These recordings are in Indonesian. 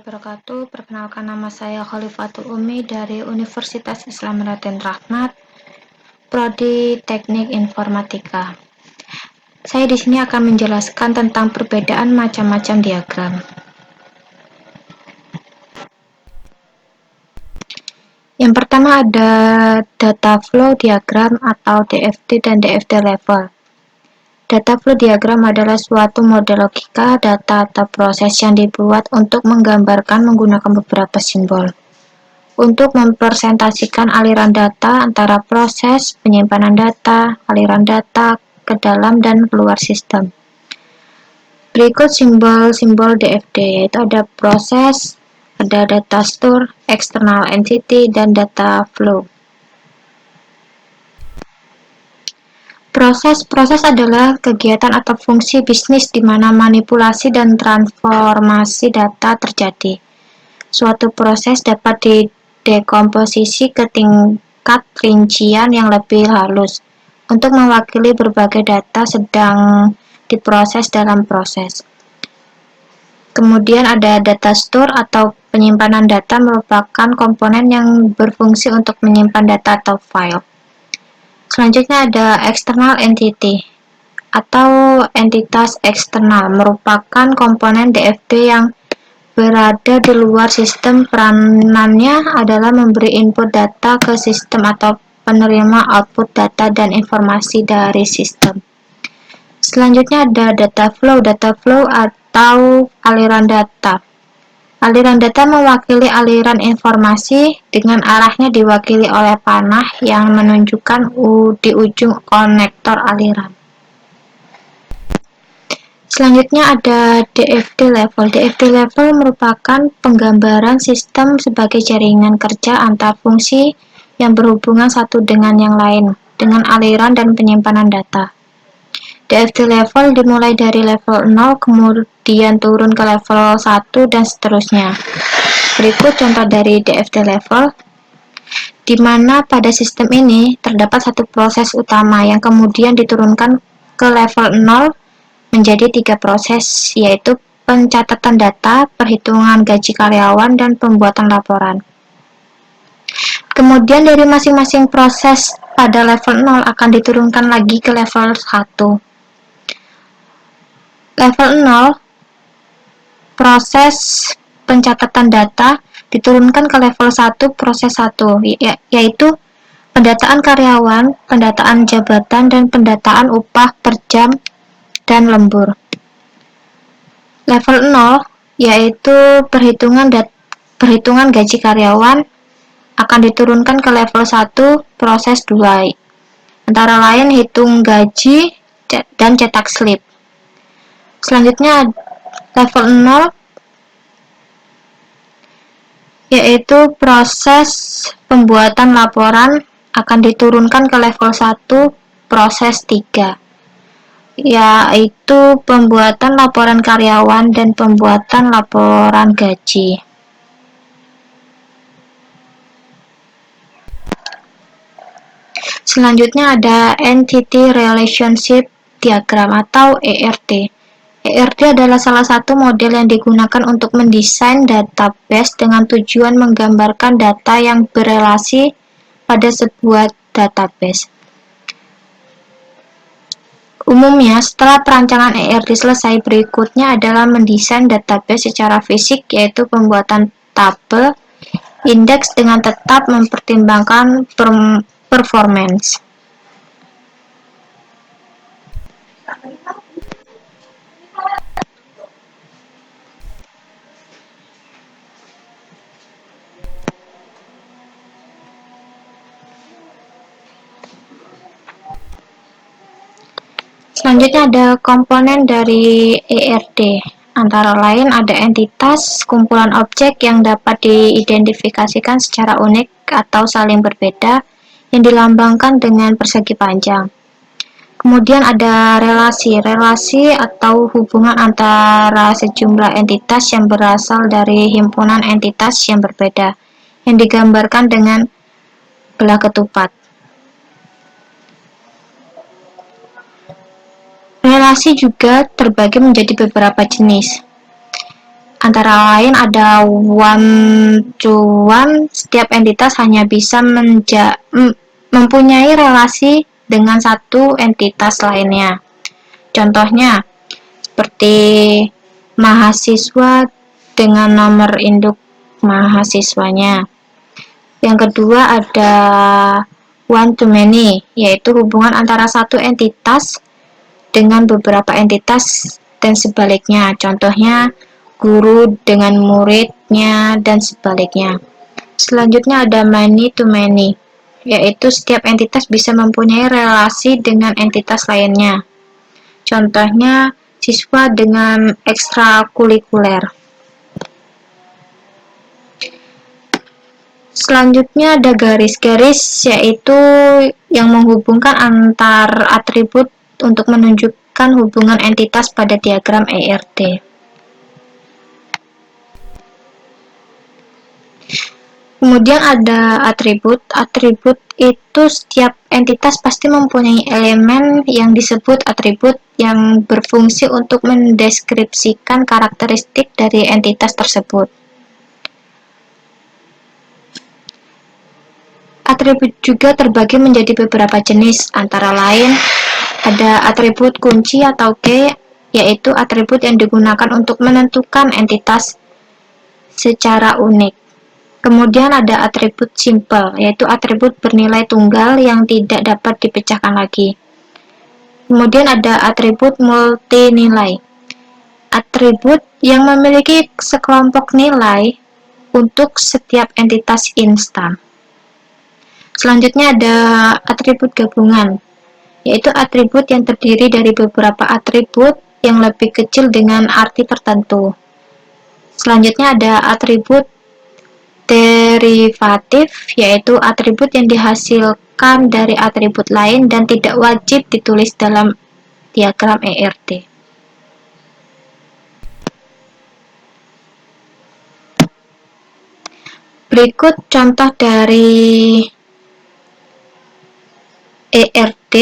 wabarakatuh. Perkenalkan, nama saya Khalifatul Umi dari Universitas Islam Raden Rahmat, Prodi Teknik Informatika. Saya di sini akan menjelaskan tentang perbedaan macam-macam diagram. Yang pertama ada data flow diagram atau DFD dan DFD level. Data flow diagram adalah suatu model logika, data atau proses yang dibuat untuk menggambarkan menggunakan beberapa simbol. Untuk mempresentasikan aliran data antara proses penyimpanan data, aliran data ke dalam dan keluar sistem. Berikut simbol-simbol DFD, yaitu ada proses, ada data store, external entity, dan data flow. Proses adalah kegiatan atau fungsi bisnis di mana manipulasi dan transformasi data terjadi. Suatu proses dapat didekomposisi ke tingkat rincian yang lebih halus untuk mewakili berbagai data sedang diproses dalam proses. Kemudian ada data store atau penyimpanan data, merupakan komponen yang berfungsi untuk menyimpan data atau file. Selanjutnya ada external entity atau entitas eksternal, merupakan komponen DFD yang berada di luar sistem. Peranannya adalah memberi input data ke sistem atau penerima output data dan informasi dari sistem. Selanjutnya ada data flow atau aliran data. Aliran data mewakili aliran informasi dengan arahnya diwakili oleh panah yang menunjukkan di ujung konektor aliran. Selanjutnya ada DFD level. DFD level merupakan penggambaran sistem sebagai jaringan kerja antar fungsi yang berhubungan satu dengan yang lain, dengan aliran dan penyimpanan data. DFD level dimulai dari level 0, kemudian turun ke level 1, dan seterusnya. Berikut contoh dari DFD level, di mana pada sistem ini terdapat satu proses utama yang kemudian diturunkan ke level 0 menjadi 3 proses, yaitu pencatatan data, perhitungan gaji karyawan, dan pembuatan laporan. Kemudian dari masing-masing proses pada level 0 akan diturunkan lagi ke level 1. Level 0, proses pencatatan data diturunkan ke level 1, proses 1, yaitu pendataan karyawan, pendataan jabatan, dan pendataan upah per jam dan lembur. Level 0, yaitu perhitungan gaji karyawan, akan diturunkan ke level 1, proses 2, antara lain hitung gaji dan cetak slip. Selanjutnya level 0, yaitu proses pembuatan laporan, akan diturunkan ke level 1, proses 3, yaitu pembuatan laporan karyawan dan pembuatan laporan gaji. Selanjutnya ada Entity Relationship Diagram atau ERD. ERD adalah salah satu model yang digunakan untuk mendesain database dengan tujuan menggambarkan data yang berelasi pada sebuah database. Umumnya, setelah perancangan ERD selesai, berikutnya adalah mendesain database secara fisik, yaitu pembuatan tabel, indeks dengan tetap mempertimbangkan performance. Selanjutnya ada komponen dari ERD, antara lain ada entitas, kumpulan objek yang dapat diidentifikasikan secara unik atau saling berbeda yang dilambangkan dengan persegi panjang. Kemudian ada relasi atau hubungan antara sejumlah entitas yang berasal dari himpunan entitas yang berbeda, yang digambarkan dengan belah ketupat. Relasi juga terbagi menjadi beberapa jenis. Antara lain ada one-to-one, setiap entitas hanya bisa mempunyai relasi dengan satu entitas lainnya. Contohnya, seperti mahasiswa dengan nomor induk mahasiswanya. Yang kedua ada one-to-many, yaitu hubungan antara satu entitas dengan beberapa entitas dan sebaliknya. Contohnya, guru dengan muridnya dan sebaliknya. Selanjutnya ada many to many, yaitu setiap entitas bisa mempunyai relasi dengan entitas lainnya. Contohnya, siswa dengan ekstrakurikuler. Selanjutnya ada garis-garis, yaitu yang menghubungkan antar atribut untuk menunjukkan hubungan entitas pada diagram ERT. Kemudian ada atribut. Atribut itu setiap entitas pasti mempunyai elemen yang disebut atribut yang berfungsi untuk mendeskripsikan karakteristik dari entitas tersebut. Atribut juga terbagi menjadi beberapa jenis, antara lain ada atribut kunci atau key, yaitu atribut yang digunakan untuk menentukan entitas secara unik. Kemudian ada atribut simple, yaitu atribut bernilai tunggal yang tidak dapat dipecahkan lagi. Kemudian ada atribut multinilai, atribut yang memiliki sekelompok nilai untuk setiap entitas instan. Selanjutnya ada atribut gabungan, yaitu atribut yang terdiri dari beberapa atribut yang lebih kecil dengan arti tertentu. Selanjutnya ada atribut derivatif, yaitu atribut yang dihasilkan dari atribut lain dan tidak wajib ditulis dalam diagram ERT. Berikut contoh dari ERT.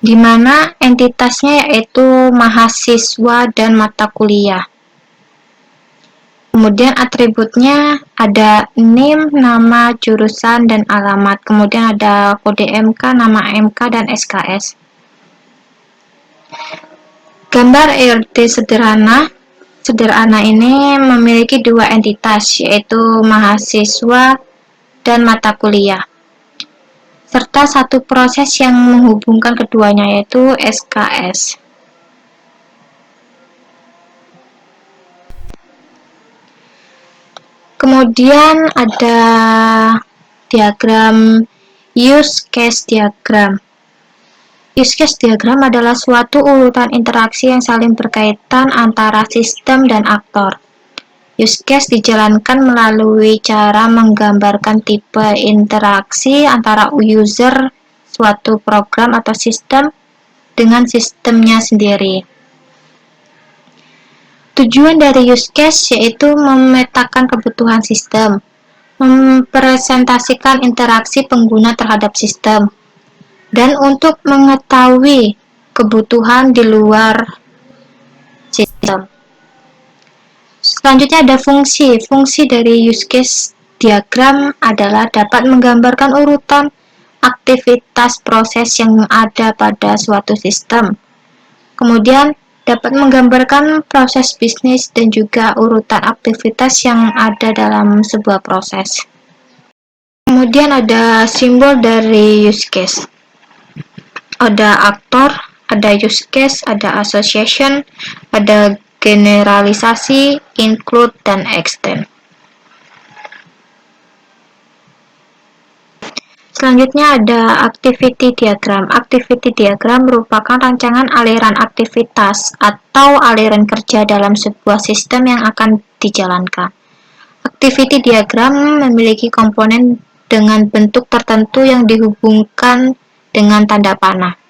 Di mana entitasnya yaitu mahasiswa dan mata kuliah. Kemudian atributnya ada name, nama, jurusan, dan alamat. Kemudian ada kode MK, nama MK, dan SKS. Gambar ERT sederhana ini memiliki dua entitas, yaitu mahasiswa dan mata kuliah, serta satu proses yang menghubungkan keduanya, yaitu SKS. Kemudian ada diagram use case diagram. Use case diagram adalah suatu urutan interaksi yang saling berkaitan antara sistem dan aktor. Use case dijalankan melalui cara menggambarkan tipe interaksi antara user suatu program atau sistem dengan sistemnya sendiri. Tujuan dari use case yaitu memetakan kebutuhan sistem, mempresentasikan interaksi pengguna terhadap sistem, dan untuk mengetahui kebutuhan di luar sistem. Selanjutnya ada fungsi. Fungsi dari use case diagram adalah dapat menggambarkan urutan aktivitas proses yang ada pada suatu sistem. Kemudian dapat menggambarkan proses bisnis dan juga urutan aktivitas yang ada dalam sebuah proses. Kemudian ada simbol dari use case. Ada aktor, ada use case, ada association, ada generalisasi, include, dan extend. Selanjutnya ada activity diagram. Activity diagram merupakan rancangan aliran aktivitas atau aliran kerja dalam sebuah sistem yang akan dijalankan. Activity diagram memiliki komponen dengan bentuk tertentu yang dihubungkan dengan tanda panah.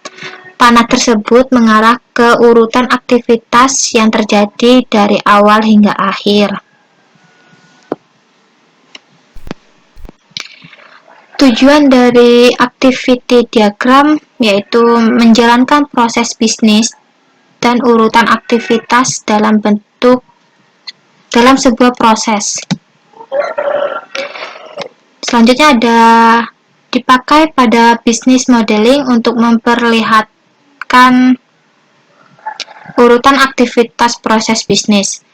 Panah tersebut mengarah ke urutan aktivitas yang terjadi dari awal hingga akhir. Tujuan dari activity diagram yaitu menjalankan proses bisnis dan urutan aktivitas dalam sebuah proses. Selanjutnya ada dipakai pada business modeling untuk memperlihatkan urutan aktivitas proses bisnis.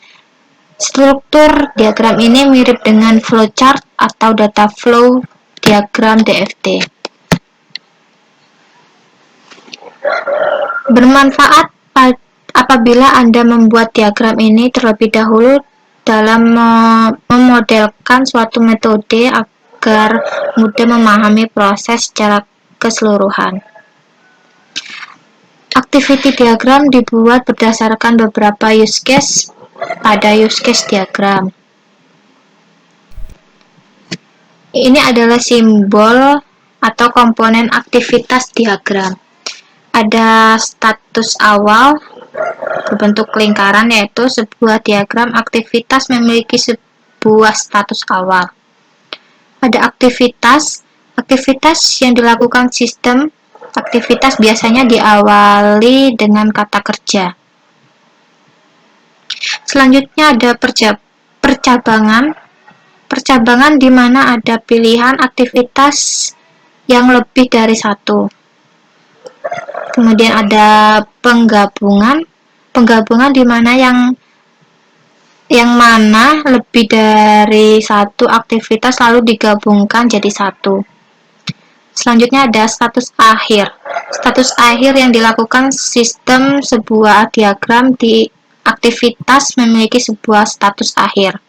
Struktur diagram ini mirip dengan flowchart atau data flow diagram DFT. Bermanfaat apabila Anda membuat diagram ini terlebih dahulu dalam memodelkan suatu metode agar mudah memahami proses secara keseluruhan. Activity diagram dibuat berdasarkan beberapa use case pada use case diagram. Ini adalah simbol atau komponen aktivitas diagram. Ada status awal berbentuk lingkaran, yaitu sebuah diagram aktivitas memiliki sebuah status awal. Ada aktivitas yang dilakukan sistem. Aktivitas biasanya diawali dengan kata kerja. Selanjutnya ada percabangan di mana ada pilihan aktivitas yang lebih dari satu. Kemudian ada penggabungan di mana yang mana lebih dari satu aktivitas lalu digabungkan jadi satu. Selanjutnya ada status akhir. Status akhir yang dilakukan sistem sebuah diagram di aktivitas memiliki sebuah status akhir.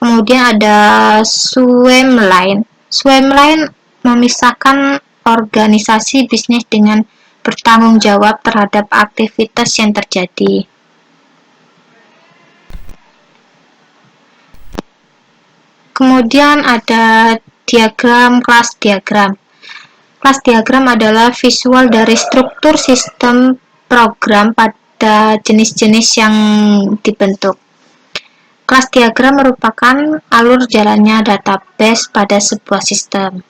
Kemudian ada swimline. Swimline memisahkan organisasi bisnis dengan bertanggung jawab terhadap aktivitas yang terjadi. Kemudian ada diagram kelas diagram. Kelas diagram adalah visual dari struktur sistem program pada jenis-jenis yang dibentuk. Kelas diagram merupakan alur jalannya database pada sebuah sistem.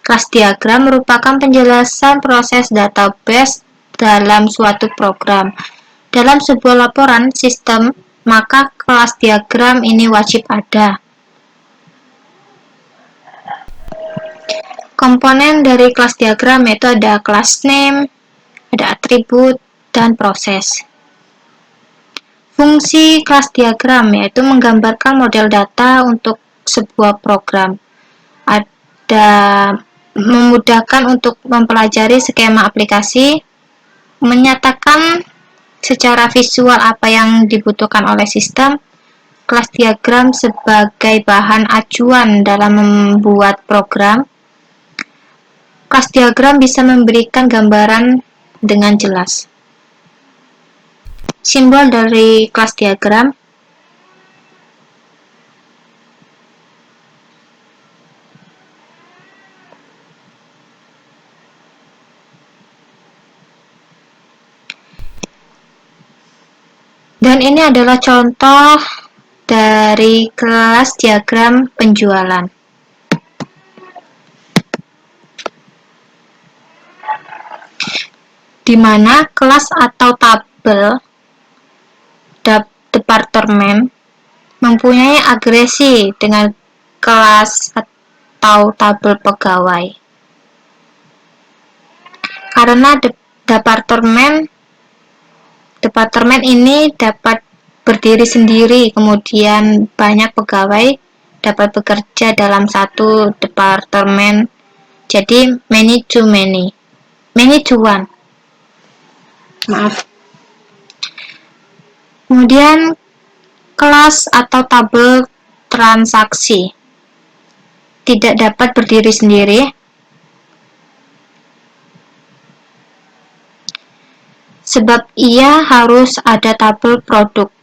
Kelas diagram merupakan penjelasan proses database dalam suatu program. Dalam sebuah laporan sistem, maka kelas diagram ini wajib ada. Komponen dari kelas diagram yaitu ada class name, ada atribut, dan proses. Fungsi kelas diagram yaitu menggambarkan model data untuk sebuah program. Ada memudahkan untuk mempelajari skema aplikasi, menyatakan secara visual apa yang dibutuhkan oleh sistem. Kelas diagram sebagai bahan acuan dalam membuat program. Kelas diagram bisa memberikan gambaran dengan jelas. Simbol dari kelas diagram. Dan ini adalah contoh dari kelas diagram penjualan. Di mana kelas atau tabel departemen mempunyai agresi dengan kelas atau tabel pegawai. Karena departemen ini dapat berdiri sendiri, kemudian banyak pegawai dapat bekerja dalam satu departemen. Jadi many to one. Maaf. Kemudian kelas atau tabel transaksi tidak dapat berdiri sendiri. Sebab ia harus ada tabel produk.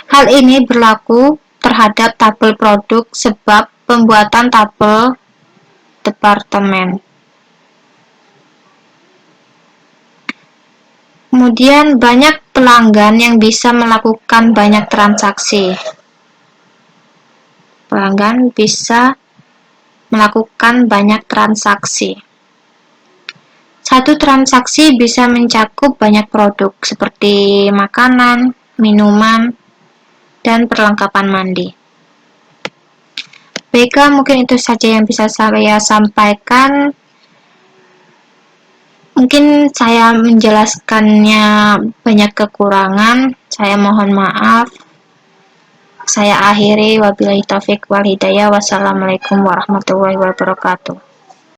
Hal ini berlaku terhadap tabel produk sebab pembuatan tabel departemen. Kemudian banyak pelanggan yang bisa melakukan banyak transaksi. pelanggan bisa melakukan banyak transaksi. Satu transaksi bisa mencakup banyak produk seperti makanan, minuman, dan perlengkapan mandi. Baiklah, mungkin itu saja yang bisa saya sampaikan. Mungkin saya menjelaskannya banyak kekurangan, saya mohon maaf. Saya akhiri, wabillahi taufiq wal hidayah. Wassalamualaikum warahmatullahi wabarakatuh.